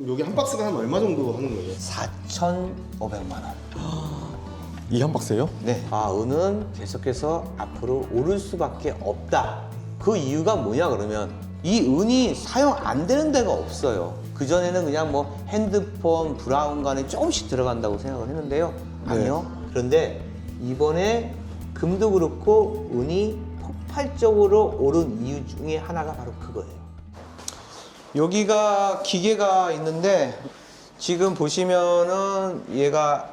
여기 한 박스가 한 얼마 정도 하는 거예요? 4,500만 원. 이 한 박스예요? 네. 은은 계속해서 앞으로 오를 수밖에 없다. 그 이유가 뭐냐 그러면 이 은이 사용 안 되는 데가 없어요. 그전에는 그냥 뭐 핸드폰, 브라운관에 조금씩 들어간다고 생각을 했는데요. 아니요. 그런데 이번에 금도 그렇고 은이 폭발적으로 오른 이유 중에 하나가 바로 그거예요. 여기가 기계가 있는데 지금 보시면은 얘가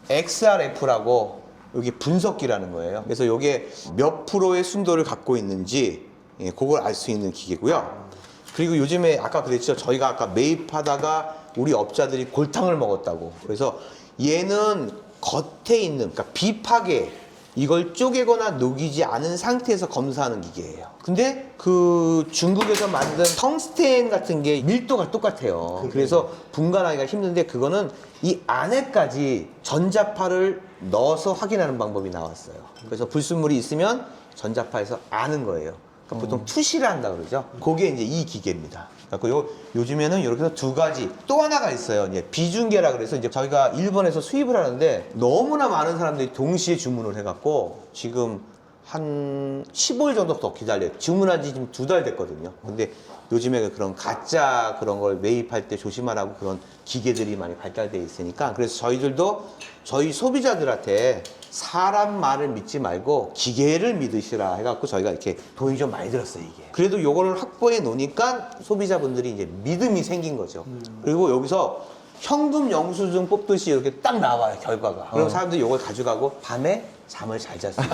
XRF라고 여기 분석기라는 거예요. 그래서 이게 몇 프로의 순도를 갖고 있는지 그걸 알 수 있는 기계고요. 그리고 요즘에 아까 그랬죠. 저희가 아까 매입하다가 우리 업자들이 골탕을 먹었다고. 그래서 얘는 겉에 있는 그러니까 비파괴 이걸 쪼개거나 녹이지 않은 상태에서 검사하는 기계예요. 근데 그 중국에서 만든 텅스텐 같은 게 밀도가 똑같아요. 그래서 분간하기가 힘든데 그거는 이 안에까지 전자파를 넣어서 확인하는 방법이 나왔어요. 그래서 불순물이 있으면 전자파에서 아는 거예요. 그러니까 보통 투시를 한다 그러죠. 그게 이제 이 기계입니다. 그래서 요즘에는 이렇게 해서 두 가지 또 하나가 있어요. 이제 비중계라 그래서 이제 저희가 일본에서 수입을 하는데 너무나 많은 사람들이 동시에 주문을 해갖고 지금 한 15일 정도 더 기다려요. 주문한 지 지금 2달 됐거든요. 근데 요즘에 그런 가짜 그런 걸 매입할 때 조심하라고 그런 기계들이 많이 발달되어 있으니까 그래서 저희들도 저희 소비자들한테 사람 말을 믿지 말고 기계를 믿으시라 해갖고 저희가 이렇게 돈이 좀 많이 들었어요, 이게. 그래도 요거를 확보해 놓으니까 소비자분들이 이제 믿음이 생긴 거죠. 그리고 여기서 현금 영수증 뽑듯이 이렇게 딱 나와요, 결과가. 그럼 사람들이 요걸 가져가고 밤에 잠을 잘 잤어요.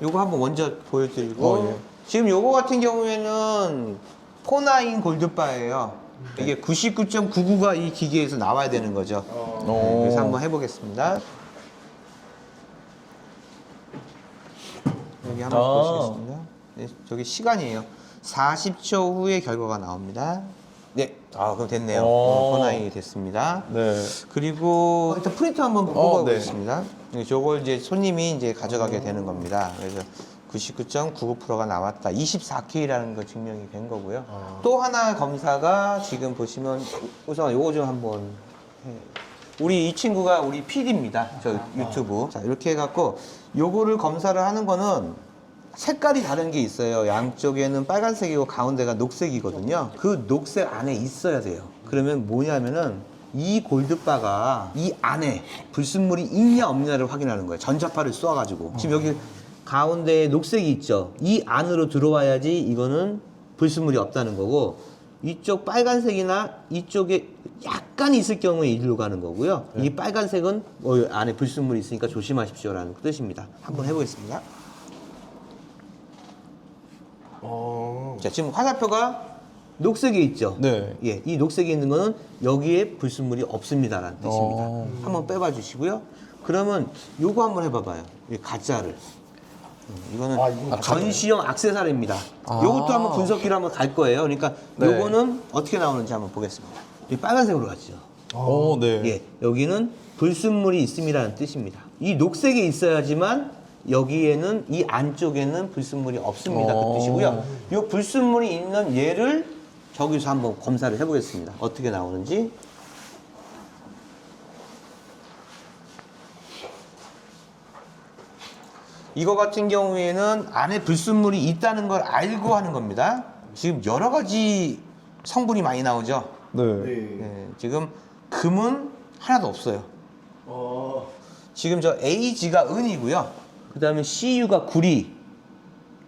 요거 한번 먼저 보여드리고. 예. 지금 요거 같은 경우에는 포나인 골드바예요. 이게 99.99가 이 기계에서 나와야 되는 거죠. 네, 그래서 한번 해보겠습니다. 여기 한번 보시겠습니다. 네, 저기 시간이에요. 40초 후에 결과가 나옵니다. 네, 그럼 됐네요. 포나인이 됐습니다. 네. 그리고 일단 프린터 한번 네. 뽑아보겠습니다. 저걸 이제 손님이 이제 가져가게 되는 겁니다. 그래서 99.99%가 나왔다. 24K라는 거 증명이 된 거고요. 또 하나 검사가 지금 보시면 우선 요거 좀 한번 우리 이 친구가 우리 PD입니다. 저 유튜브. 자, 이렇게 해갖고 요거를 검사를 하는 거는 색깔이 다른 게 있어요. 양쪽에는 빨간색이고 가운데가 녹색이거든요. 그 녹색 안에 있어야 돼요. 그러면 뭐냐면은 이 골드바가 이 안에 불순물이 있냐 없냐를 확인하는 거예요. 전자파를 쏘아가지고. 지금 여기 가운데에 녹색이 있죠. 이 안으로 들어와야지 이거는 불순물이 없다는 거고 이쪽 빨간색이나 이쪽에 약간 있을 경우에 이리로 가는 거고요. 이 빨간색은 안에 불순물이 있으니까 조심하십시오라는 뜻입니다. 한번 해보겠습니다. 자, 지금 화살표가 녹색에 있죠? 네. 예, 이 녹색에 있는 거는 여기에 불순물이 없습니다라는 뜻입니다. 한번 빼봐 주시고요. 그러면 요거 한번 해봐봐요. 이 가짜를. 이거는 전시용 액세서리입니다. 요것도 한번 분석기로 한번 갈 거예요. 그러니까 네. 요거는 어떻게 나오는지 한번 보겠습니다. 이 빨간색으로 가죠. 네. 예, 여기는 불순물이 있습니다라는 뜻입니다. 이 녹색에 있어야지만 여기에는 이 안쪽에는 불순물이 없습니다. 그 뜻이고요. 이 불순물이 있는 얘를 저기서 한번 검사를 해보겠습니다. 어떻게 나오는지. 이거 같은 경우에는 안에 불순물이 있다는 걸 알고 하는 겁니다. 지금 여러 가지 성분이 많이 나오죠. 네. 네, 지금 금은 하나도 없어요. 지금 저 AG가 은이고요. 그 다음에 CU가 구리,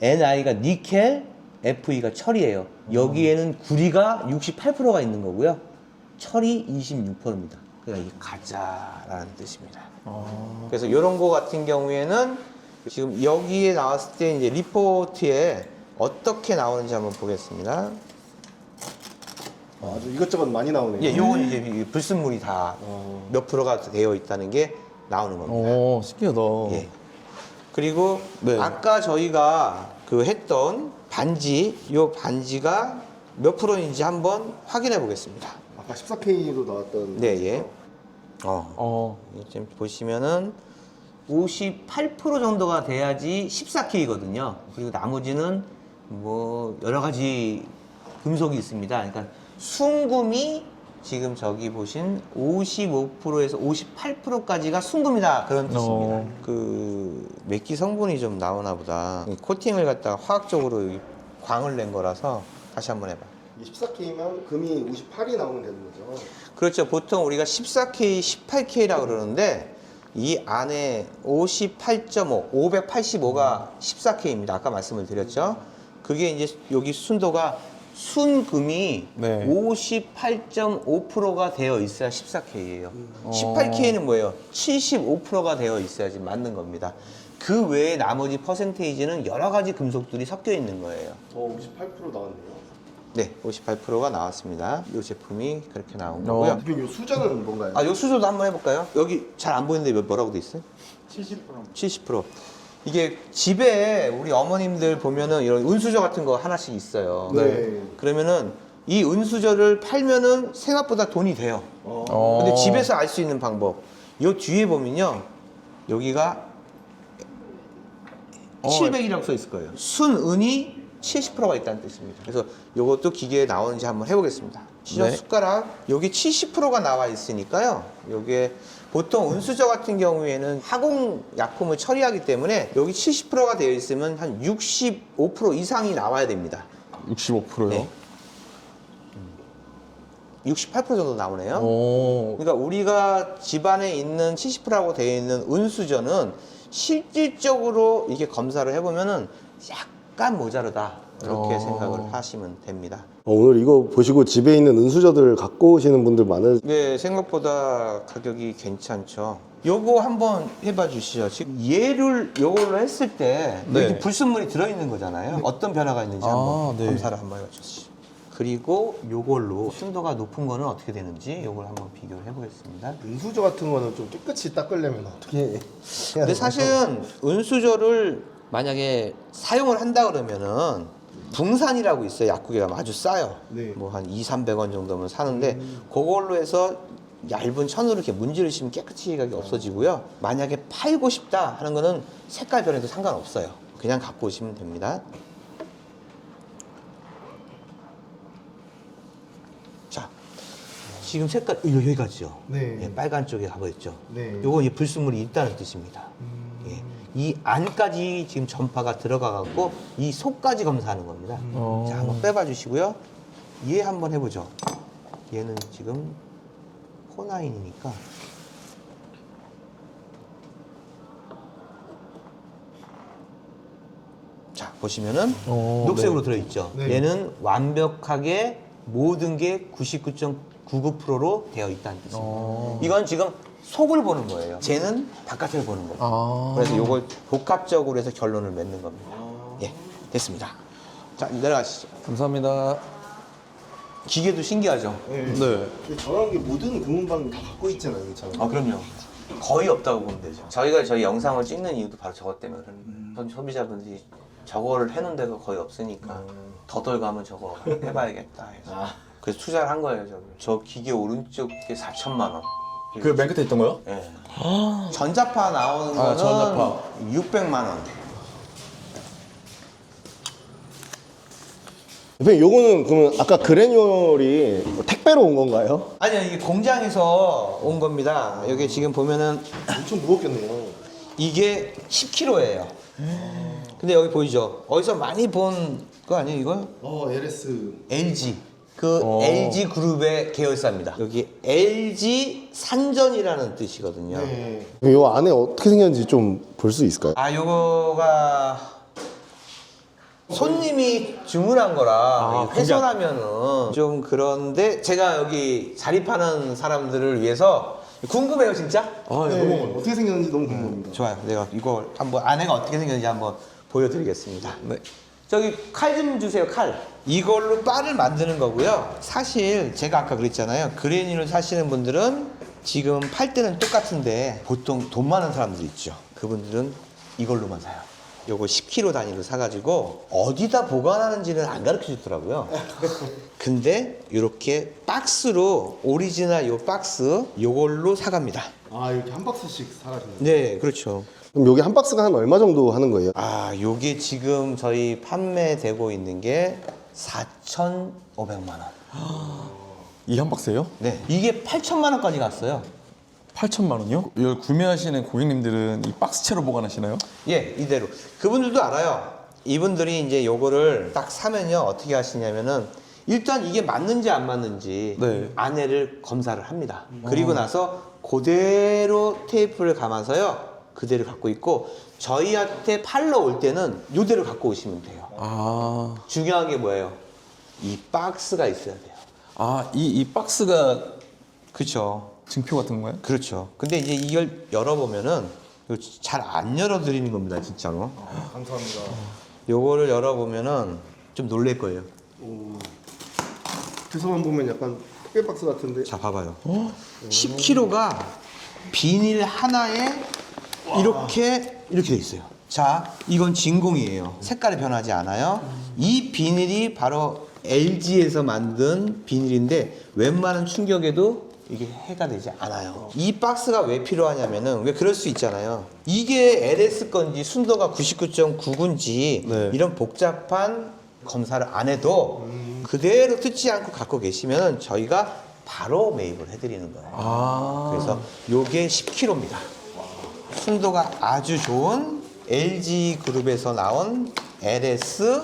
NI가 니켈, FE가 철이에요. 여기에는 구리가 68%가 있는 거고요. 철이 26%입니다. 그러니까 이게 가짜라는 뜻입니다. 그래서 이런 거 같은 경우에는 지금 여기에 나왔을 때 이제 리포트에 어떻게 나오는지 한번 보겠습니다. 아주 이것저것 많이 나오네요. 예, 요건 이제 불순물이 다 몇 프로가 되어 있다는 게 나오는 겁니다. 신기하다. 예. 그리고 네. 아까 저희가 그 했던 반지, 요 반지가 몇 프로인지 한번 확인해 보겠습니다. 아까 14K로 나왔던. 네, 예. 지금 보시면은 58% 정도가 돼야지 14K거든요. 그리고 나머지는 뭐 여러 가지 금속이 있습니다. 그러니까 순금이 지금 저기 보신 55%에서 58%까지가 순금이다 그런 뜻입니다. 그 맥기 성분이 좀 나오나 보다. 이 코팅을 갖다가 화학적으로 광을 낸 거라서 다시 한번 해봐. 이게 14K면 금이 58이 나오면 되는 거죠. 그렇죠. 보통 우리가 14K, 18K라고 그러는데 이 안에 58.5, 585가 14K입니다. 아까 말씀을 드렸죠. 그게 이제 여기 순도가 순금이 네. 58.5%가 되어 있어야 14K예요. 18K는 뭐예요? 75%가 되어 있어야지 맞는 겁니다. 그 외에 나머지 퍼센테이지는 여러 가지 금속들이 섞여 있는 거예요. 58% 나왔네요. 네, 58%가 나왔습니다. 이 제품이 그렇게 나온 거고요. 대표님, 이 수저는 뭔가요? 아, 요 수조도 한번 해볼까요? 여기 잘 안 보이는데 뭐라고 돼 있어요? 70%. 이게 집에 우리 어머님들 보면은 이런 은수저 같은 거 하나씩 있어요. 네. 그러면은 이 은수저를 팔면은 생각보다 돈이 돼요. 근데 집에서 알 수 있는 방법. 요 뒤에 보면요. 여기가 700이라고 써 있을 거예요. 순은이 70%가 있다는 뜻입니다. 그래서 요것도 기계에 나오는지 한번 해보겠습니다. 시저 네. 숟가락 여기 70%가 나와 있으니까요. 요게 보통 은수저 같은 경우에는 하공 약품을 처리하기 때문에 여기 70%가 되어 있으면 한 65% 이상이 나와야 됩니다. 65%요? 네. 68% 정도 나오네요. 오. 그러니까 우리가 집안에 있는 70%라고 되어 있는 은수저는 실질적으로 이게 검사를 해보면은 약간 모자르다 이렇게 생각을 하시면 됩니다. 오늘 이거 보시고 집에 있는 은수저들 갖고 오시는 분들 많은. 네, 생각보다 가격이 괜찮죠. 요거 한번 해봐 주시죠. 지금 얘를 요걸로 했을 때 네. 여기 불순물이 들어있는 거잖아요. 어떤 변화가 있는지 한번 네. 검사를 한번 해봐 주시죠. 그리고 요걸로 순도가 높은 거는 어떻게 되는지 요걸 한번 비교를 해보겠습니다. 은수저 같은 거는 좀 깨끗이 닦으려면 어떻게 해야 근데 되나요? 사실은 은수저를 만약에 사용을 한다 그러면은 붕산이라고 있어요. 약국에 가면 아주 싸요. 네. 뭐 한 200~300원 정도면 사는데 그걸로 해서 얇은 천으로 이렇게 문지르시면 깨끗이 가게 없어지고요. 만약에 팔고 싶다 하는 거는 색깔 변해도 상관없어요. 그냥 갖고 오시면 됩니다. 자, 지금 색깔 여기가지요. 네. 예, 빨간 쪽에 가버렸죠. 네. 요거 이 불순물이 있다는 뜻입니다. 예, 이 안까지 지금 전파가 들어가 갖고 이 속까지 검사하는 겁니다. 자, 한번 빼봐 주시고요. 얘 한번 해보죠. 얘는 지금 포나인이니까 자, 보시면은 녹색으로 들어있죠. 네. 얘는 완벽하게 모든 게 99.99%로 되어 있다는 뜻입니다. 이건 지금 속을 보는 거예요. 쟤는 바깥을 보는 거예요. 그래서 이걸 복합적으로 해서 결론을 맺는 겁니다. 예, 됐습니다. 자, 내려가시죠. 감사합니다. 기계도 신기하죠? 네. 저런 게 모든 금은방 다 갖고 있잖아요, 저는. 아, 그럼요. 거의 없다고 보면 되죠. 저희가 저희 영상을 찍는 이유도 바로 저것 때문에 그런 거예요. 소비자분들이 저거를 해놓은 데가 거의 없으니까 더 덜 가면 저거 해봐야겠다 해서 그래서 투자를 한 거예요. 저 기계 오른쪽에 4천만 원. 그 맨 끝에 있던 거요? 예. 전자파 나오는 아, 거는 전자파. 600만 원. 대표님, 요거는 그러면 아까 그래놀이 택배로 온 건가요? 아니요, 이게 공장에서 온 겁니다. 여기 지금 보면은 엄청 무겁겠네요. 이게 10kg예요. 근데 여기 보이죠? 어디서 많이 본 거 아니에요, 이거? LS. LG. 그 LG 그룹의 계열사입니다. 여기 LG 산전이라는 뜻이거든요. 네. 요 안에 어떻게 생겼는지 좀 볼 수 있을까요? 아, 요거가 손님이 주문한 거라 훼손하면은 좀 그런데 제가 여기 자립하는 사람들을 위해서 궁금해요, 진짜? 네. 어떻게 생겼는지 너무 궁금합니다. 좋아요. 내가 이걸 한번 안에가 어떻게 생겼는지 한번 보여드리겠습니다. 네. 저기 칼 좀 주세요, 칼. 이걸로 바를 만드는 거고요. 사실 제가 아까 그랬잖아요. 그레니를 사시는 분들은 지금 팔 때는 똑같은데 보통 돈 많은 사람들 있죠. 그분들은 이걸로만 사요. 요거 10kg 단위로 사가지고 어디다 보관하는지는 안 가르쳐 주더라고요. 근데 이렇게 박스로 오리지널 요 박스 요걸로 사갑니다. 아, 이렇게 한 박스씩 사가시네요. 네, 그렇죠. 그럼 여기 한 박스가 한 얼마 정도 하는 거예요? 아, 요게 지금 저희 판매되고 있는 게 4,500만 원. 이 한 박스예요? 네. 이게 8천만 원까지 갔어요. 8천만 원이요? 이걸 구매하시는 고객님들은 이 박스채로 보관하시나요? 예, 이대로. 그분들도 알아요. 이분들이 이제 요거를 딱 사면요. 어떻게 하시냐면은 일단 이게 맞는지 안 맞는지 네. 안에를 검사를 합니다. 그리고 나서 그대로 테이프를 감아서요. 그대로 갖고 있고 저희한테 팔러 올 때는 요대로 갖고 오시면 돼요. 아, 중요한 게 뭐예요? 이 박스가 있어야 돼요. 이 박스가 그렇죠. 증표 같은 거예요? 그렇죠. 근데 이제 이걸 열어보면은 잘 안 열어드리는 겁니다, 진짜로. 감사합니다. 요거를 열어보면은 좀 놀랄 거예요. 주소만 보면 약간 택배 박스 같은데. 자, 봐봐요. 10kg가 비닐 하나에 이렇게 돼 있어요. 자, 이건 진공이에요. 색깔이 변하지 않아요. 이 비닐이 바로 LG에서 만든 비닐인데 웬만한 충격에도 이게 해가 되지 않아요. 이 박스가 왜 필요하냐면은 왜 그럴 수 있잖아요. 이게 LS 건지 순도가 99.9군지 네. 이런 복잡한 검사를 안 해도 그대로 뜯지 않고 갖고 계시면 저희가 바로 매입을 해드리는 거예요. 아, 그래서 요게 10kg입니다. 순도가 아주 좋은 LG 그룹에서 나온 LS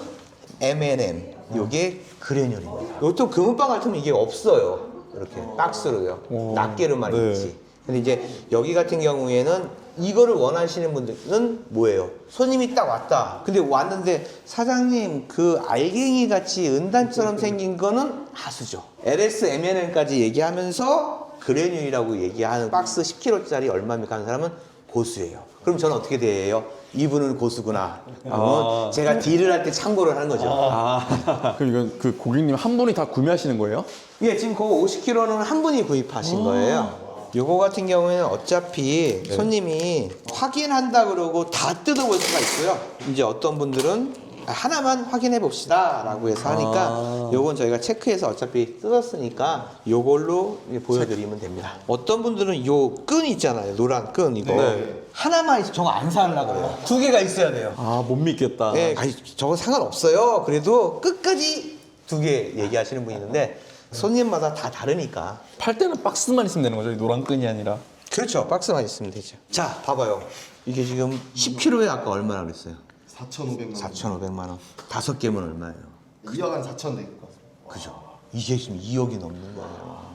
MNM 요게 그래놀입니다. 이것도 금은방 같으면 이게 없어요. 이렇게 박스로요. 낱개로만 네. 있지. 근데 이제 여기 같은 경우에는 이거를 원하시는 분들은 뭐예요? 손님이 딱 왔다. 근데 왔는데 사장님 그 알갱이 같이 은단처럼 생긴 거는 하수죠. LS MNM까지 얘기하면서 그래놀이라고 얘기하는 박스 10kg짜리 얼마입니까 하는 사람은 고수예요. 그럼 저는 어떻게 돼요? 이분은 고수구나. 제가 딜을 할 때 참고를 하는 거죠. 그럼 이건 그 고객님 한 분이 다 구매하시는 거예요? 예, 지금 그 50kg는 한 분이 구입하신 거예요. 요거 같은 경우에는 어차피 손님이 확인한다 그러고 다 뜯어볼 수가 있고요. 이제 어떤 분들은 하나만 확인해 봅시다 라고 해서 하니까 요건 저희가 체크해서 어차피 뜯었으니까 요걸로 보여드리면 됩니다. 어떤 분들은 요 끈 있잖아요. 노란 끈 이거. 네. 하나만 있어. 저거 안 사려고 그래요. 두 개가 있어야 돼요. 아, 못 믿겠다. 네, 아니, 저거 상관없어요. 그래도 끝까지 두 개 얘기하시는 분이 있는데 손님마다 다 다르니까. 팔 때는 박스만 있으면 되는 거죠? 이 노란 끈이 아니라. 그렇죠. 박스만 있으면 되죠. 자, 봐봐요. 이게 지금 10kg에 아까 얼마나 그랬어요? 4,500만 원. 4,500만 원. 5개면 얼마예요? 2억 한 4천 될 것 같아요. 그죠. 이게 지금 2억이 넘는 거예요.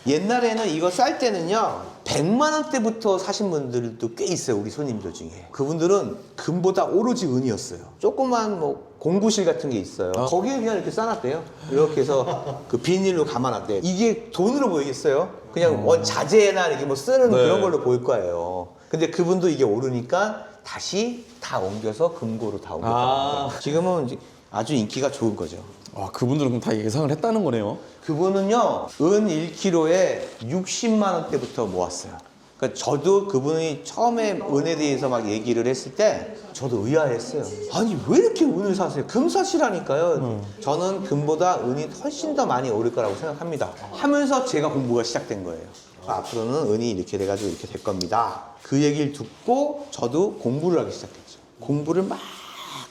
옛날에는 이거 쌀 때는요 100만 원대부터 사신 분들도 꽤 있어요. 우리 손님들 중에. 그분들은 금보다 오로지 은이었어요. 조그만 뭐 공구실 같은 게 있어요. 거기에 그냥 이렇게 싸놨대요. 이렇게 해서 그 비닐로 감아놨대요. 이게 돈으로 보이겠어요? 그냥 자재나 이렇게 뭐 쓰는 네. 그런 걸로 보일 거예요. 근데 그분도 이게 오르니까 다시 다 옮겨서 금고로 다 옮겼다. 지금은 이제 아주 인기가 좋은 거죠. 와, 그분들은 그럼 다 예상을 했다는 거네요. 그분은요 은 1kg에 60만 원대부터 모았어요. 그러니까 저도 그분이 처음에 은에 대해서 막 얘기를 했을 때 저도 의아했어요. 아니 왜 이렇게 은을 사세요? 금 사시라니까요. 저는 금보다 은이 훨씬 더 많이 오를 거라고 생각합니다. 하면서 제가 공부가 시작된 거예요. 앞으로는 은이 이렇게 돼가지고 이렇게 될 겁니다. 그 얘기를 듣고 저도 공부를 하기 시작했죠. 공부를 막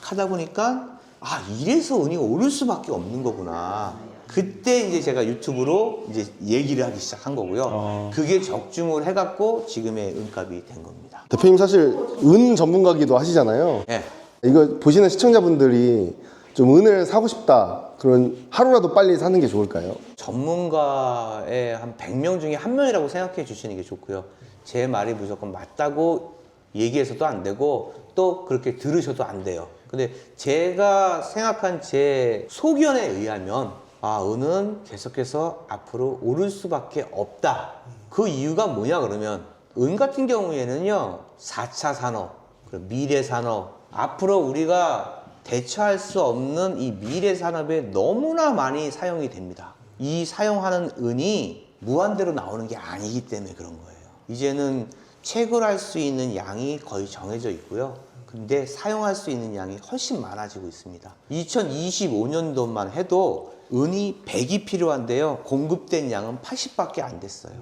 하다 보니까 아 이래서 은이 오를 수밖에 없는 거구나. 그때 이제 제가 유튜브로 이제 얘기를 하기 시작한 거고요. 그게 적중을 해갖고 지금의 은값이 된 겁니다. 대표님 사실 은 전문가기도 하시잖아요. 예. 이거 보시는 시청자분들이 좀 은을 사고 싶다. 그런 하루라도 빨리 사는 게 좋을까요? 전문가의 한 100명 중에 한 명이라고 생각해 주시는 게 좋고요. 제 말이 무조건 맞다고 얘기해서도 안 되고 또 그렇게 들으셔도 안 돼요. 근데 제가 생각한 제 소견에 의하면 아, 은은 계속해서 앞으로 오를 수밖에 없다. 그 이유가 뭐냐 그러면 은 같은 경우에는요 4차 산업, 미래 산업 앞으로 우리가 대처할 수 없는 이 미래 산업에 너무나 많이 사용이 됩니다. 이 사용하는 은이 무한대로 나오는 게 아니기 때문에 그런 거예요. 이제는 채굴할 수 있는 양이 거의 정해져 있고요. 근데 사용할 수 있는 양이 훨씬 많아지고 있습니다. 2025년도만 해도 은이 100이 필요한데요. 공급된 양은 80밖에 안 됐어요.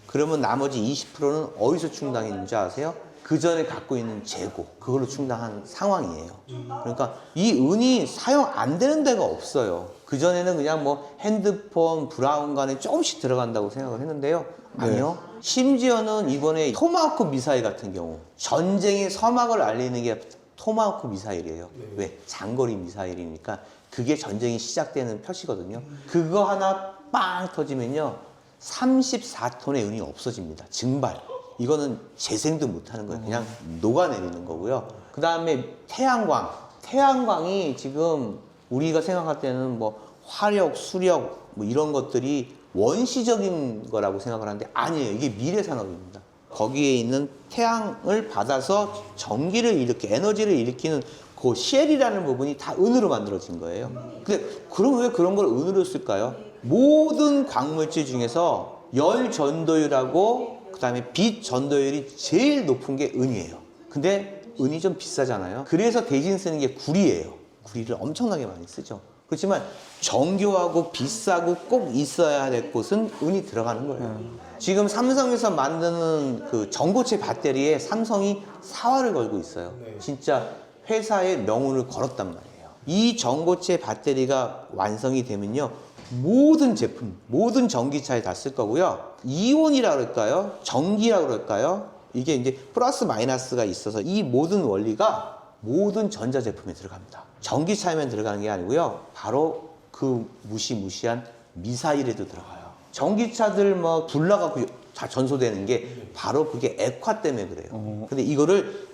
그러면 나머지 20%는 어디서 충당했는지 아세요? 그 전에 갖고 있는 재고, 그걸로 충당한 상황이에요. 그러니까 이 은이 사용 안 되는 데가 없어요. 그전에는 그냥 뭐 핸드폰, 브라운관에 조금씩 들어간다고 생각을 했는데요. 아니요. 심지어는 이번에 토마호크 미사일 같은 경우 전쟁의 서막을 알리는 게 토마호크 미사일이에요. 왜? 장거리 미사일이니까 그게 전쟁이 시작되는 표시거든요. 그거 하나 빵 터지면요. 34톤의 은이 없어집니다. 증발. 이거는 재생도 못하는 거예요. 그냥 녹아내리는 거고요. 그 다음에 태양광. 태양광이 지금 우리가 생각할 때는 뭐 화력, 수력 뭐 이런 것들이 원시적인 거라고 생각을 하는데 아니에요. 이게 미래 산업입니다. 거기에 있는 태양을 받아서 전기를 일으키, 에너지를 일으키는 그 쉘이라는 부분이 다 은으로 만들어진 거예요. 근데 그럼 왜 그런 걸 은으로 쓸까요? 모든 광물질 중에서 열 전도율하고 그다음에 빛 전도율이 제일 높은 게 은이에요. 근데 은이 좀 비싸잖아요. 그래서 대신 쓰는 게 구리예요. 구리를 엄청나게 많이 쓰죠. 그렇지만 정교하고 비싸고 꼭 있어야 될 곳은 은이 들어가는 거예요. 지금 삼성에서 만드는 그 전고체 배터리에 삼성이 사활을 걸고 있어요. 진짜 회사의 명운을 걸었단 말이에요. 이 전고체 배터리가 완성이 되면요. 모든 제품, 모든 전기차에 다 쓸 거고요. 이온이라 그럴까요? 전기라 그럴까요? 이게 이제 플러스 마이너스가 있어서 이 모든 원리가 모든 전자제품에 들어갑니다. 전기차에만 들어가는 게 아니고요. 바로 그 무시무시한 미사일에도 들어가요. 전기차들 뭐 불나가고 다 전소되는 게 바로 그게 액화 때문에 그래요. 근데 이거를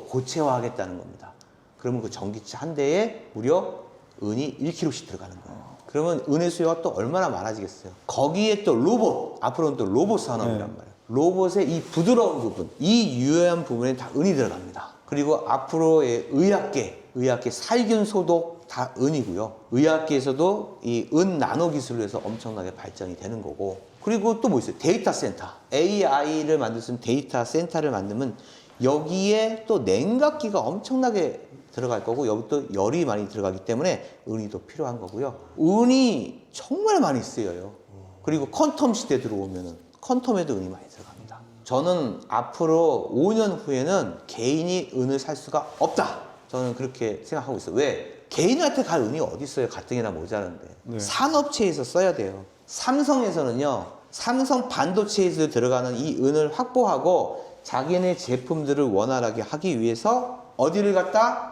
고체화 하겠다는 겁니다. 그러면 그 전기차 한 대에 무려 은이 1kg씩 들어가는 거예요. 그러면 은의 수요가 또 얼마나 많아지겠어요. 거기에 또 로봇, 앞으로는 또 로봇 산업이란 말이에요. 로봇의 이 부드러운 부분, 이 유효한 부분에 다 은이 들어갑니다. 그리고 앞으로의 의학계 살균 소독 다 은이고요. 의학계에서도 이 은 나노 기술로 해서 엄청나게 발전이 되는 거고. 그리고 또 뭐 있어요? 데이터 센터. AI를 만들 수 있는 데이터 센터를 만들면 여기에 또 냉각기가 엄청나게 들어갈 거고 여기 또 열이 많이 들어가기 때문에 은이 더 필요한 거고요. 은이 정말 많이 쓰여요. 그리고 퀀텀 시대 들어오면은 퀀텀에도 은이 많이 들어갑니다. 저는 앞으로 5년 후에는 개인이 은을 살 수가 없다. 저는 그렇게 생각하고 있어요. 왜? 개인한테 갈 은이 어디 있어요? 가뜩이나 모자란데. 네. 산업체에서 써야 돼요. 삼성에서는요. 삼성 반도체에서 들어가는 이 은을 확보하고 자기네 제품들을 원활하게 하기 위해서 어디를 갔다?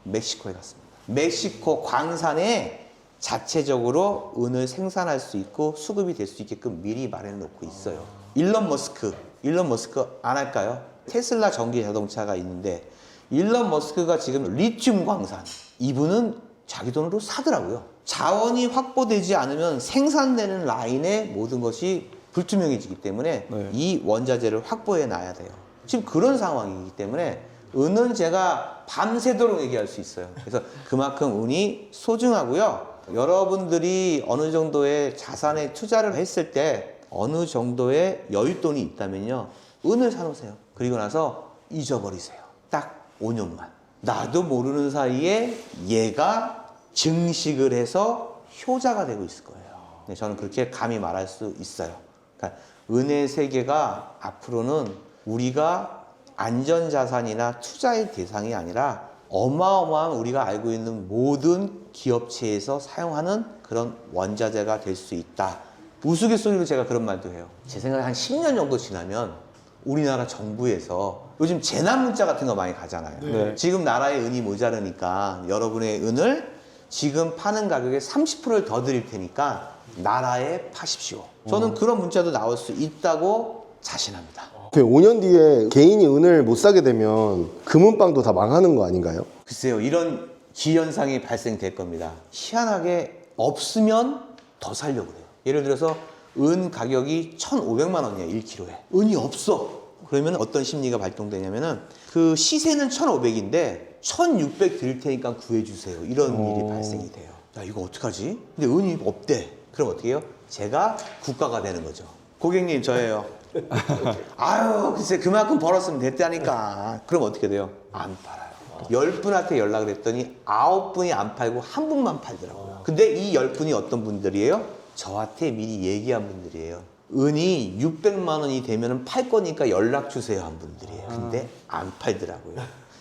멕시코에 갔습니다. 멕시코 광산에 자체적으로 은을 생산할 수 있고 수급이 될 수 있게끔 미리 마련해 놓고 있어요. 일론 머스크 안 할까요? 테슬라 전기 자동차가 있는데 일론 머스크가 지금 리튬 광산 이분은 자기 돈으로 사더라고요. 자원이 확보되지 않으면 생산되는 라인의 모든 것이 불투명해지기 때문에 이 원자재를 확보해 놔야 돼요. 지금 그런 상황이기 때문에 은은 제가 밤새도록 얘기할 수 있어요. 그래서 그만큼 은이 소중하고요. 여러분들이 어느 정도의 자산에 투자를 했을 때 어느 정도의 여윳돈이 있다면요. 은을 사놓으세요. 그리고 나서 잊어버리세요. 딱 5년만. 나도 모르는 사이에 얘가 증식을 해서 효자가 되고 있을 거예요. 네, 저는 그렇게 감히 말할 수 있어요. 그러니까 은의 세계가 앞으로는 우리가 안전자산이나 투자의 대상이 아니라 어마어마한 우리가 알고 있는 모든 기업체에서 사용하는 그런 원자재가 될 수 있다. 우스갯소리로 제가 그런 말도 해요. 제 생각에 한 10년 정도 지나면 우리나라 정부에서 요즘 재난 문자 같은 거 많이 가잖아요. 네. 지금 나라에 은이 모자르니까 여러분의 은을 지금 파는 가격에 30%를 더 드릴 테니까 나라에 파십시오. 저는 그런 문자도 나올 수 있다고 자신합니다. 5년 뒤에 개인이 은을 못 사게 되면 금은방도 다 망하는 거 아닌가요? 글쎄요, 이런 기현상이 발생될 겁니다. 희한하게 없으면 더 살려고 그래요. 예를 들어서 은 가격이 1,500만 원이야 1kg에. 은이 없어. 그러면 어떤 심리가 발동되냐면은 그 시세는 1,500인데 1,600 드릴 테니까 구해주세요. 이런 일이 발생이 돼요. 야, 이거 어떡하지? 근데 은이 없대. 그럼 어떻게 해요? 제가 국가가 되는 거죠. 고객님, 저예요. 아유, 글쎄 그만큼 벌었으면 됐다니까. 그럼 어떻게 돼요? 안 팔아요. 10분한테 연락을 했더니 9분이 안 팔고 1분만 팔더라고요. 근데 이 10분이 어떤 분들이에요? 저한테 미리 얘기한 분들이에요. 은이 600만 원이 되면 팔 거니까 연락 주세요 한 분들이에요. 근데 안 팔더라고요.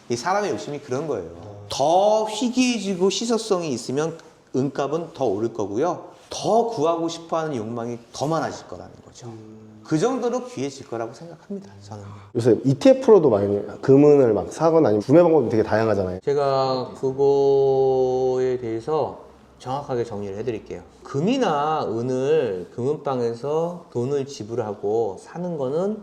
이 사람의 욕심이 그런 거예요. 더 희귀해지고 시소성이 있으면 은값은 더 오를 거고요. 더 구하고 싶어하는 욕망이 더 많아질 거라는 거죠. 그 정도로 귀해질 거라고 생각합니다. 저는. 요새 ETF로도 많이 금은을 막 사거나 아니면 구매 방법이 되게 다양하잖아요. 제가 그거에 대해서 정확하게 정리를 해드릴게요. 금이나 은을 금은방에서 돈을 지불하고 사는 거는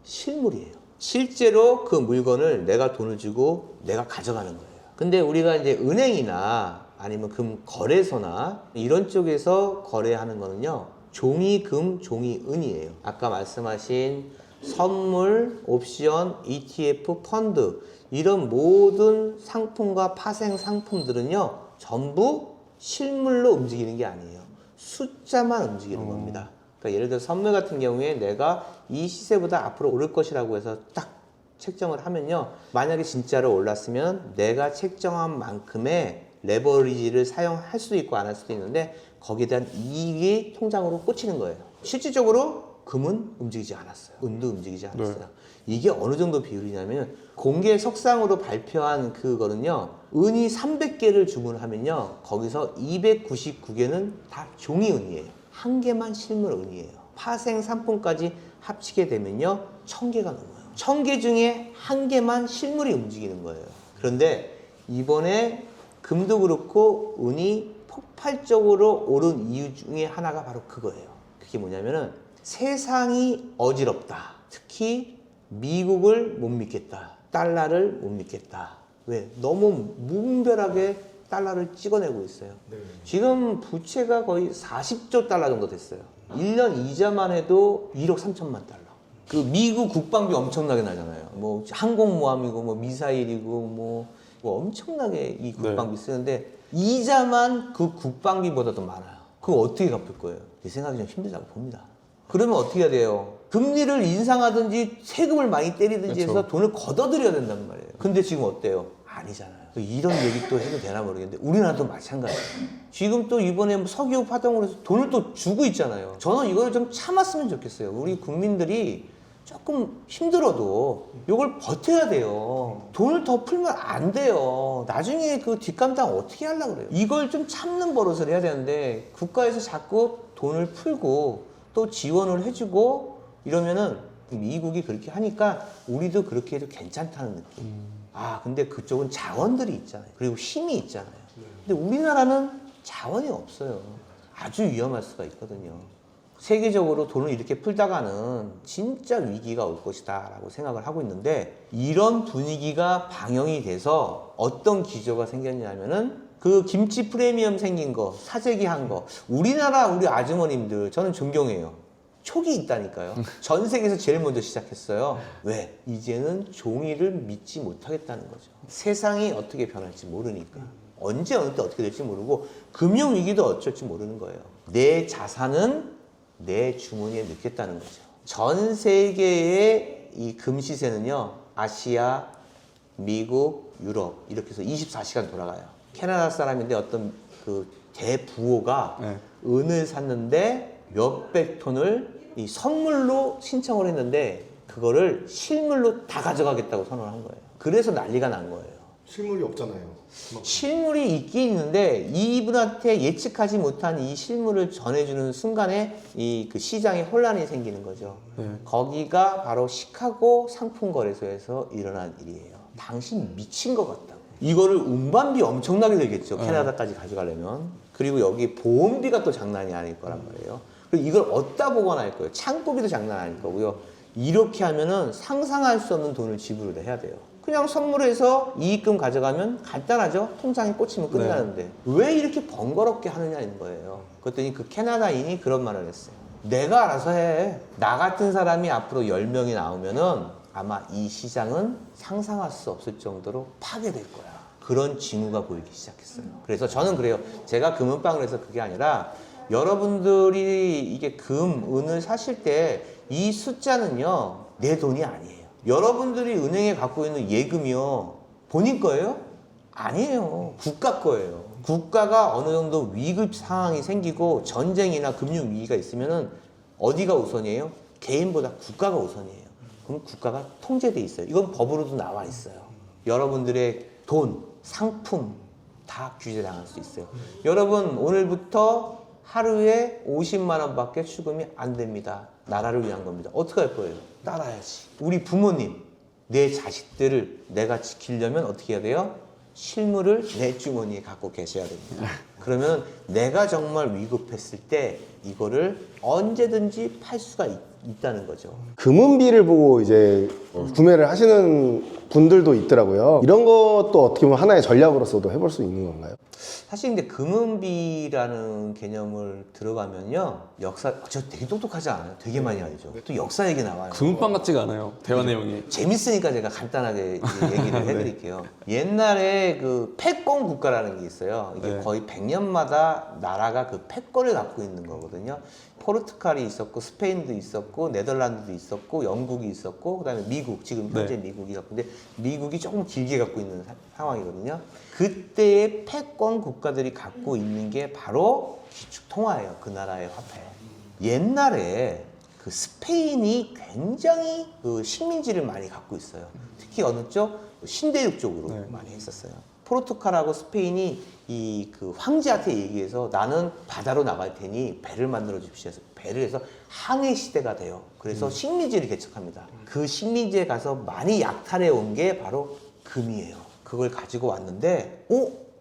실물이에요. 실제로 그 물건을 내가 돈을 주고 내가 가져가는 거예요. 근데 우리가 이제 은행이나 아니면 금 거래소나 이런 쪽에서 거래하는 거는요, 종이금, 종이은이에요. 아까 말씀하신 선물, 옵션, ETF, 펀드 이런 모든 상품과 파생 상품들은요, 전부 실물로 움직이는 게 아니에요. 숫자만 움직이는 겁니다. 그러니까 예를 들어 선물 같은 경우에 내가 이 시세보다 앞으로 오를 것이라고 해서 딱 책정을 하면요, 만약에 진짜로 올랐으면 내가 책정한 만큼의 레버리지를 사용할 수도 있고 안 할 수도 있는데 거기에 대한 이익이 통장으로 꽂히는 거예요. 실질적으로 금은 움직이지 않았어요. 은도 움직이지 않았어요. 네. 이게 어느 정도 비율이냐면 공개 석상으로 발표한 그거는요, 은이 300개를 주문하면요, 거기서 299개는 다 종이은이에요. 한 개만 실물은이에요. 파생 상품까지 합치게 되면요, 1000개가 넘어요. 1000개 중에 한 개만 실물이 움직이는 거예요. 그런데 이번에 금도 그렇고 은이 폭발적으로 오른 이유 중에 하나가 바로 그거예요. 그게 뭐냐면은 세상이 어지럽다. 특히 미국을 못 믿겠다. 달러를 못 믿겠다. 왜? 너무 무분별하게 달러를 찍어내고 있어요. 네. 지금 부채가 거의 40조 달러 정도 됐어요. 1년 이자만 해도 1억 3천만 달러. 그 미국 국방비 엄청나게 나잖아요. 뭐 항공모함이고 뭐 미사일이고 뭐 엄청나게 이 국방비 쓰는데 이자만 그 국방비보다 더 많아요. 그거 어떻게 갚을 거예요? 제 생각이 좀 힘들다고 봅니다. 그러면 어떻게 해야 돼요? 금리를 인상하든지 세금을 많이 때리든지 해서 돈을 걷어들여야 된단 말이에요. 근데 지금 어때요? 아니잖아요. 이런 얘기 또 해도 되나 모르겠는데 우리나라도 마찬가지예요. 지금 또 이번에 석유 파동으로 해서 돈을 또 주고 있잖아요. 저는 이걸 좀 참았으면 좋겠어요. 우리 국민들이 조금 힘들어도 이걸 버텨야 돼요. 돈을 더 풀면 안 돼요. 나중에 그 뒷감당 어떻게 하려고 그래요? 이걸 좀 참는 버릇을 해야 되는데 국가에서 자꾸 돈을 풀고 또 지원을 해주고 이러면은 미국이 그렇게 하니까 우리도 그렇게 해도 괜찮다는 느낌. 아, 근데 그쪽은 자원들이 있잖아요. 그리고 힘이 있잖아요. 근데 우리나라는 자원이 없어요. 아주 위험할 수가 있거든요. 세계적으로 돈을 이렇게 풀다가는 진짜 위기가 올 것이다 라고 생각을 하고 있는데 이런 분위기가 방영이 돼서 어떤 기조가 생겼냐면은 그 김치 프리미엄 생긴 거, 사재기 한 거 우리나라 우리 아주머님들 저는 존경해요. 촉이 있다니까요. 전 세계에서 제일 먼저 시작했어요. 왜? 이제는 종이를 믿지 못하겠다는 거죠. 세상이 어떻게 변할지 모르니까. 언제 어느 때 어떻게 될지 모르고 금융위기도 어쩔지 모르는 거예요. 내 자산은 내 주머니에 넣겠다는 거죠. 전 세계의 이 금시세는요, 아시아, 미국, 유럽 이렇게 해서 24시간 돌아가요. 캐나다 사람인데 어떤 그 대부호가 은을 샀는데 몇백 톤을 이 선물로 신청을 했는데 그거를 실물로 다 가져가겠다고 선언을 한 거예요. 그래서 난리가 난 거예요. 실물이 없잖아요. 실물이 있긴 있는데 이분한테 예측하지 못한 이 실물을 전해주는 순간에 이 그 시장에 혼란이 생기는 거죠. 거기가 바로 시카고 상품거래소에서 일어난 일이에요. 당신 미친 것 같다고. 이거를 운반비 엄청나게 들겠죠. 캐나다까지 가져가려면. 그리고 여기 보험비가 또 장난이 아닐 거란 말이에요. 그리고 이걸 어디다 보관할 거예요. 창고비도 장난 아닐 거고요. 이렇게 하면은 상상할 수 없는 돈을 지불을 해야 돼요. 그냥 선물해서 이익금 가져가면 간단하죠. 통장에 꽂히면 끝나는데 왜 이렇게 번거롭게 하느냐는 거예요. 그랬더니 그 캐나다인이 그런 말을 했어요. 내가 알아서 해. 나 같은 사람이 앞으로 10명이 나오면은 아마 이 시장은 상상할 수 없을 정도로 파괴될 거야. 그런 징후가 보이기 시작했어요. 그래서 저는 그래요. 제가 금은방을 해서 그게 아니라 여러분들이 이게 금, 은을 사실 때 이 숫자는요, 내 돈이 아니에요. 여러분들이 은행에 갖고 있는 예금이요, 본인 거예요? 아니에요. 국가 거예요. 국가가 어느 정도 위급 상황이 생기고 전쟁이나 금융 위기가 있으면은 어디가 우선이에요? 개인보다 국가가 우선이에요. 그럼 국가가 통제돼 있어요. 이건 법으로도 나와 있어요. 여러분들의 돈, 상품, 다 규제당할 수 있어요. 여러분 오늘부터 하루에 50만 원밖에 출금이 안 됩니다. 나라를 위한 겁니다. 어떻게 할 거예요? 따라야지. 우리 부모님, 내 자식들을 내가 지키려면 어떻게 해야 돼요? 실물을 내 주머니에 갖고 계셔야 됩니다. 그러면 내가 정말 위급했을 때 이거를 언제든지 팔 수가 있다는 거죠. 금은비를 보고 이제 구매를 하시는 분들도 있더라고요. 이런 것도 어떻게 보면 하나의 전략으로서도 해볼 수 있는 건가요? 사실 근데 금은비라는 개념을 들어가면요, 저 되게 똑똑하지 않아요? 되게 많이 알죠. 또 역사 얘기 나와요. 금은방 같지가 않아요. 대화 내용이. 재밌으니까 제가 간단하게 얘기를 해드릴게요. 옛날에 그 패권 국가라는 게 있어요. 이게 네. 거의 100년마다 나라가 그 패권을 갖고 있는 거거든요. 포르투갈이 있었고, 스페인도 있었고, 네덜란드도 있었고, 영국이 있었고, 그다음에 미국, 지금 현재 미국이 갖고 있는데, 미국이 조금 길게 갖고 있는 상황이거든요. 그때의 패권 국가들이 갖고 있는 게 바로 기축통화예요. 그 나라의 화폐. 옛날에 그 스페인이 굉장히 그 식민지를 많이 갖고 있어요. 특히 어느 쪽? 신대륙 쪽으로 많이 했었어요. 포르투갈하고 스페인이 이 그 황제한테 얘기해서 나는 바다로 나갈 테니 배를 만들어 주십시오. 배를 해서 항해 시대가 돼요. 그래서 식민지를 개척합니다. 그 식민지에 가서 많이 약탈해 온 게 바로 금이에요. 그걸 가지고 왔는데,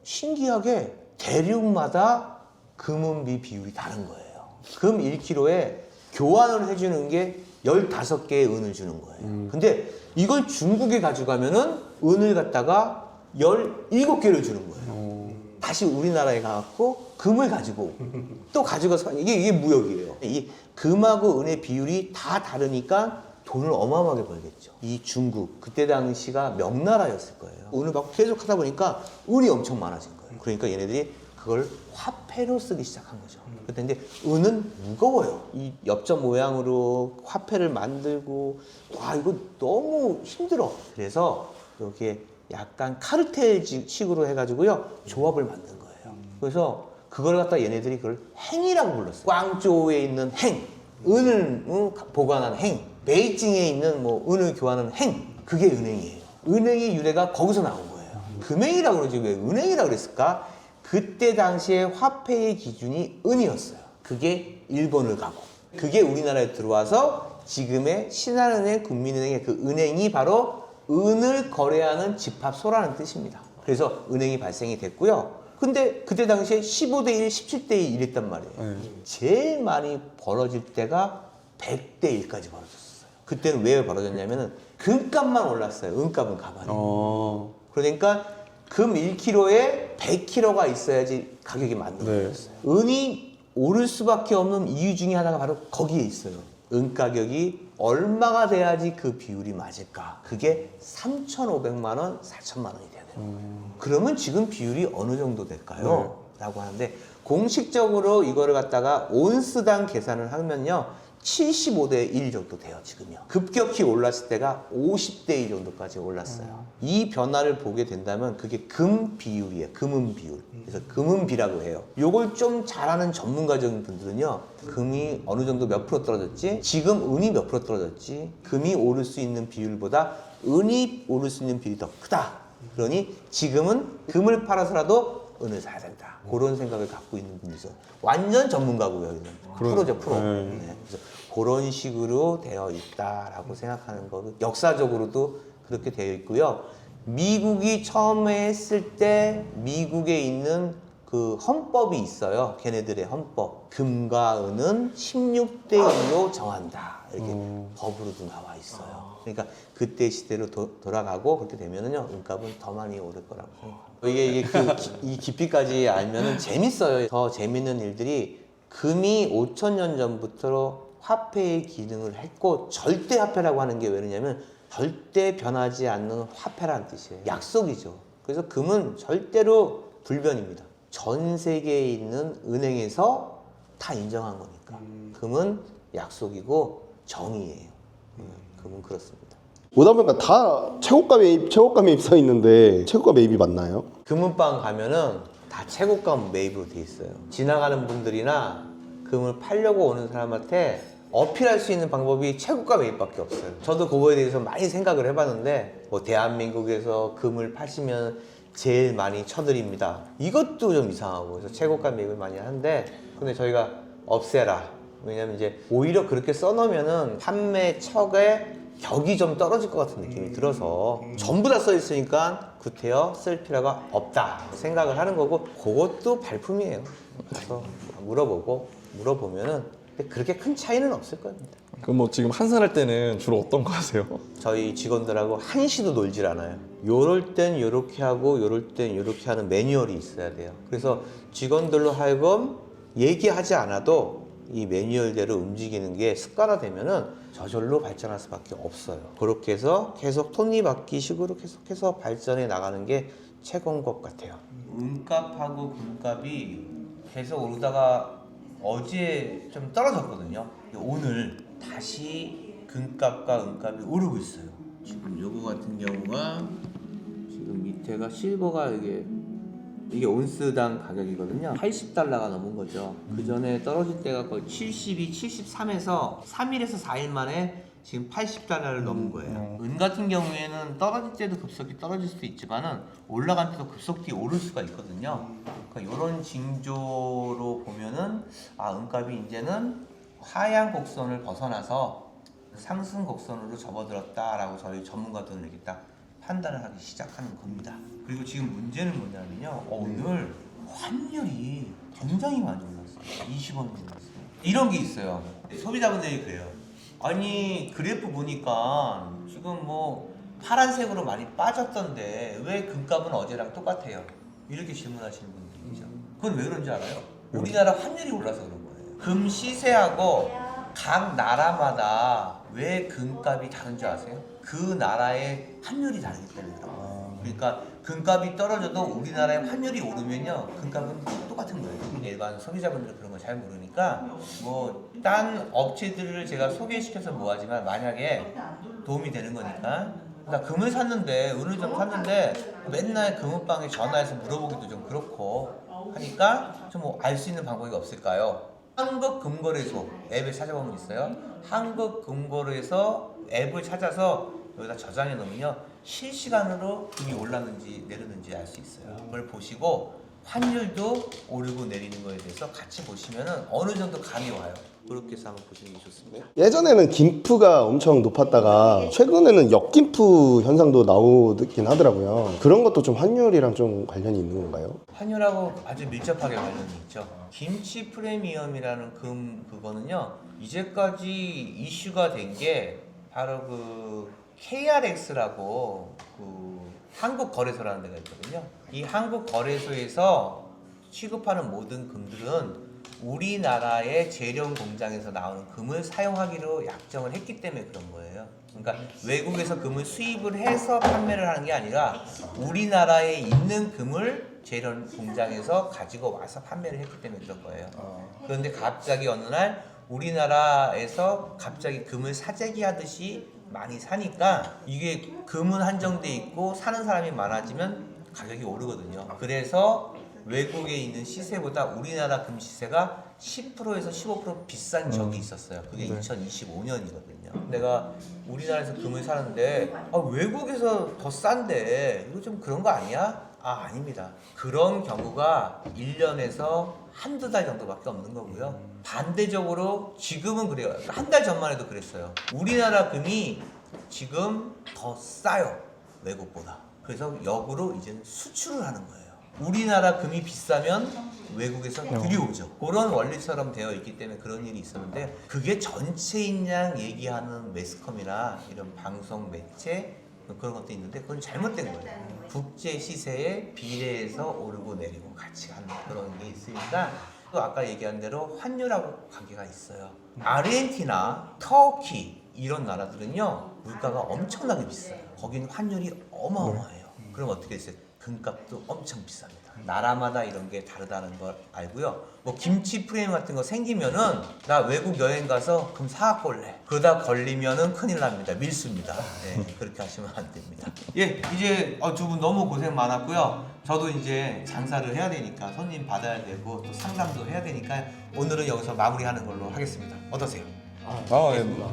신기하게 대륙마다 금은비 비율이 다른 거예요. 금 1kg에 교환을 해주는 게 15개의 은을 주는 거예요. 근데 이걸 중국에 가져가면은 은을 갖다가 17개를 주는 거예요. 다시 우리나라에 가갖고 금을 가지고 또 가져가서 이게 무역이에요. 이 금하고 은의 비율이 다 다르니까 돈을 어마어마하게 벌겠죠. 이 중국, 그때 당시가 명나라였을 거예요. 은을 막 계속 하다 보니까 은이 엄청 많아진 거예요. 그러니까 얘네들이 그걸 화폐로 쓰기 시작한 거죠. 그런데 은은 무거워요. 이 엽전 모양으로 화폐를 만들고, 와, 이거 너무 힘들어. 그래서 이렇게 약간 카르텔식으로 해가지고요, 조합을 만든 거예요. 그래서 그걸 갖다 얘네들이 그걸 행이라고 불렀어요. 광저우에 있는 행, 은을 보관하는 행, 베이징에 있는 뭐 은을 교환하는 행, 그게 은행이에요. 은행의 유래가 거기서 나온 거예요. 금행이라고 그러지 왜 은행이라고 그랬을까? 그때 당시에 화폐의 기준이 은이었어요. 그게 일본을 가고, 그게 우리나라에 들어와서 지금의 신한은행, 국민은행의 그 은행이 바로 은을 거래하는 집합소라는 뜻입니다. 그래서 은행이 발생이 됐고요. 근데 그때 당시에 15대 1, 17대 1 이랬단 말이에요. 제일 많이 벌어질 때가 100대 1까지 벌어졌어요. 그때는 왜 벌어졌냐면은 금값만 올랐어요. 은값은 가만히. 그러니까 금 1kg에 100kg가 있어야지 가격이 맞는 거였어요. 은이 오를 수밖에 없는 이유 중에 하나가 바로 거기에 있어요. 은 가격이 얼마가 돼야지 그 비율이 맞을까? 그게 3,500만 원, 4천만 원이 돼야 돼요. 그러면 지금 비율이 어느 정도 될까요? 라고 하는데, 공식적으로 이거를 갖다가 온스당 계산을 하면요, 75대 1 정도 돼요, 지금요. 급격히 올랐을 때가 50대 1 정도까지 올랐어요. 이 변화를 보게 된다면 그게 금 비율이에요. 금은 비율. 그래서 금은비라고 해요. 요걸 좀 잘하는 전문가적인 분들은요, 금이 어느 정도 몇 프로 떨어졌지? 지금 은이 몇 프로 떨어졌지? 금이 오를 수 있는 비율보다 은이 오를 수 있는 비율이 더 크다. 그러니 지금은 금을 팔아서라도 은을 사야 된다. 그런 생각을 갖고 있는 분이죠. 완전 전문가고요. 여기는. 프로죠, 프로. 네. 그래서 그런 식으로 되어 있다라고 생각하는 거고, 역사적으로도 그렇게 되어 있고요. 미국이 처음에 했을 때 미국에 있는 그 헌법이 있어요. 걔네들의 헌법. 금과 은은 16대 1로 정한다. 이렇게 법으로도 나와 있어요. 그러니까 그때 시대로 돌아가고 그렇게 되면은요, 은값은 더 많이 오를 거라고 생각합니다. 이게 이 깊이까지 알면은 재밌어요. 더 재밌는 일들이, 금이 5,000년 전부터 화폐의 기능을 했고, 절대 화폐라고 하는 게 왜냐면 절대 변하지 않는 화폐라는 뜻이에요. 약속이죠. 그래서 금은 절대로 불변입니다. 전 세계에 있는 은행에서 다 인정한 거니까. 금은 약속이고 정의예요. 금은 그렇습니다. 오다 보니까 다 최고가 매입 써 있는데 최고가 매입이 맞나요? 금은방 가면은 다 최고가 매입으로 돼 있어요. 지나가는 분들이나 금을 팔려고 오는 사람한테 어필할 수 있는 방법이 최고가 매입밖에 없어요. 저도 그거에 대해서 많이 생각을 해봤는데, 뭐 대한민국에서 금을 파시면 제일 많이 쳐드립니다. 이것도 좀 이상하고 그래서 최고가 매입을 많이 하는데 근데 저희가 없애라. 왜냐면 이제 오히려 그렇게 써놓으면은 판매 척에 격이 좀 떨어질 것 같은 느낌이 들어서 전부 다 써 있으니까 구태여 쓸 필요가 없다 생각을 하는 거고 그것도 발품이에요. 그래서 물어보면은 근데 그렇게 큰 차이는 없을 겁니다. 그럼 뭐 지금 한산할 때는 주로 어떤 거 하세요? 저희 직원들하고 한시도 놀질 않아요. 요럴 땐 요렇게 하고 요럴 땐 요렇게 하는 매뉴얼이 있어야 돼요. 그래서 직원들로 하여금 얘기하지 않아도 이 매뉴얼대로 움직이는 게 습관화되면은 저절로 발전할 수밖에 없어요. 그렇게 해서 계속 톱니바퀴식으로 계속해서 발전해 나가는 게 최고인 것 같아요. 은값하고 금값이 계속 오르다가 어제 좀 떨어졌거든요. 오늘 다시 금값과 은값이 오르고 있어요. 지금 요거 같은 경우가 지금 밑에가 실버가 이게 온스당 가격이거든요. 80달러가 넘은 거죠. 그 전에 떨어질 때가 거의 72, 73에서 3일에서 4일 만에 지금 80달러를 넘은 거예요. 은 같은 경우에는 떨어질 때도 급속히 떨어질 수도 있지만은 올라갈 때도 급속히 오를 수가 있거든요. 그러니까 이런 징조로 보면은 은값이 이제는 하향 곡선을 벗어나서 상승 곡선으로 접어들었다라고 저희 전문가들은 이렇게 딱 판단을 하기 시작하는 겁니다. 그리고 지금 문제는 뭐냐면요. 오늘 환율이 굉장히 많이 올랐어요. 20원 올랐어요. 이런 게 있어요. 소비자분들이 그래요. 아니 그래프 보니까 지금 뭐 파란색으로 많이 빠졌던데 왜 금값은 어제랑 똑같아요? 이렇게 질문하시는 분들이죠. 그건 왜 그런지 알아요? 우리나라 환율이 올라서 그런 거예요. 금 시세하고 각 나라마다 왜 금값이 다른지 아세요? 그 나라의 환율이 다르기 때문에 그런 거예요. 그러니까 금값이 떨어져도 우리나라의 환율이 오르면요 금값은 똑같은 거예요. 일반 소비자분들 그런 거 잘 모르니까 뭐 딴 업체들을 제가 소개시켜서 뭐하지만 만약에 도움이 되는 거니까 나 금을 샀는데 은을 좀 샀는데 맨날 금은방에 전화해서 물어보기도 좀 그렇고 하니까 좀 뭐 알 수 있는 방법이 없을까요? 한국금거래소 앱에 찾아보면 있어요. 한국금거래소 앱을 찾아서 여기다 저장해 놓으면요 실시간으로 금이 올랐는지 내렸는지 알 수 있어요. 그걸 보시고 환율도 오르고 내리는 거에 대해서 같이 보시면은 어느 정도 감이 와요. 그렇게 해서 한번 보시는 게 좋습니다. 예전에는 김프가 엄청 높았다가 최근에는 역김프 현상도 나오긴 하더라고요. 그런 것도 좀 환율이랑 좀 관련이 있는 건가요? 환율하고 아주 밀접하게 관련이 있죠. 김치 프리미엄이라는 그거는요 이제까지 이슈가 된 게 바로 그 KRX라고 그 한국거래소라는 데가 있거든요. 이 한국거래소에서 취급하는 모든 금들은 우리나라의 재련 공장에서 나오는 금을 사용하기로 약정을 했기 때문에 그런 거예요. 그러니까 외국에서 금을 수입을 해서 판매를 하는 게 아니라 우리나라에 있는 금을 재련 공장에서 가지고 와서 판매를 했기 때문에 그런 거예요. 그런데 갑자기 어느 날 우리나라에서 갑자기 금을 사재기 하듯이 많이 사니까 이게 금은 한정돼 있고 사는 사람이 많아지면 가격이 오르거든요. 그래서 외국에 있는 시세보다 우리나라 금 시세가 10%에서 15% 비싼 적이 있었어요. 그게 2025년이거든요. 내가 우리나라에서 금을 사는데 외국에서 더 싼데 이거 좀 그런 거 아니야? 아닙니다. 그런 경우가 1년에서 한두 달 정도밖에 없는 거고요. 반대적으로 지금은 그래요. 한 달 전만 해도 그랬어요. 우리나라 금이 지금 더 싸요. 외국보다. 그래서 역으로 이제는 수출을 하는 거예요. 우리나라 금이 비싸면 외국에서 들여오죠. 그런 원리처럼 되어 있기 때문에 그런 일이 있었는데 그게 전체인 양 얘기하는 매스컴이나 이런 방송 매체 그런 것도 있는데 그건 잘못된 거예요. 국제 시세에 비례해서 오르고 내리고 같이 가는 그런 게 있으니까 또 아까 얘기한 대로 환율하고 관계가 있어요. 아르헨티나, 터키 이런 나라들은요 물가가 엄청나게 비싸요. 거기는 환율이 어마어마해요. 그럼 어떻게 됐어요? 금값도 엄청 비쌉니다. 나라마다 이런 게 다르다는 걸 알고요. 뭐 김치 프레임 같은 거 생기면은 나 외국 여행 가서 금 사갖고 올래. 그러다 걸리면은 큰일 납니다. 밀수입니다. 네, 그렇게 하시면 안 됩니다. 예, 이제 두 분 너무 고생 많았고요. 저도 이제 장사를 해야 되니까 손님 받아야 되고 또 상담도 해야 되니까 오늘은 여기서 마무리하는 걸로 하겠습니다. 어떠세요?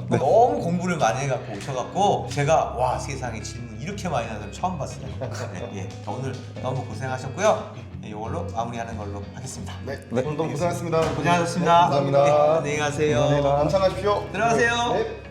네. 너무 공부를 많이 해갖고 오셔갖고 제가 와 세상에 질문 이렇게 많이 하는 사람 처음 봤어요. 예, 오늘 너무 고생하셨고요. 예, 이걸로 마무리하는 걸로 하겠습니다. 네, 오늘 너무 고생하셨습니다. 고생하셨습니다. 네, 감사합니다. 네, 안녕히 가세요. 감사합니다. 감상하십시오. 들어가세요. 네.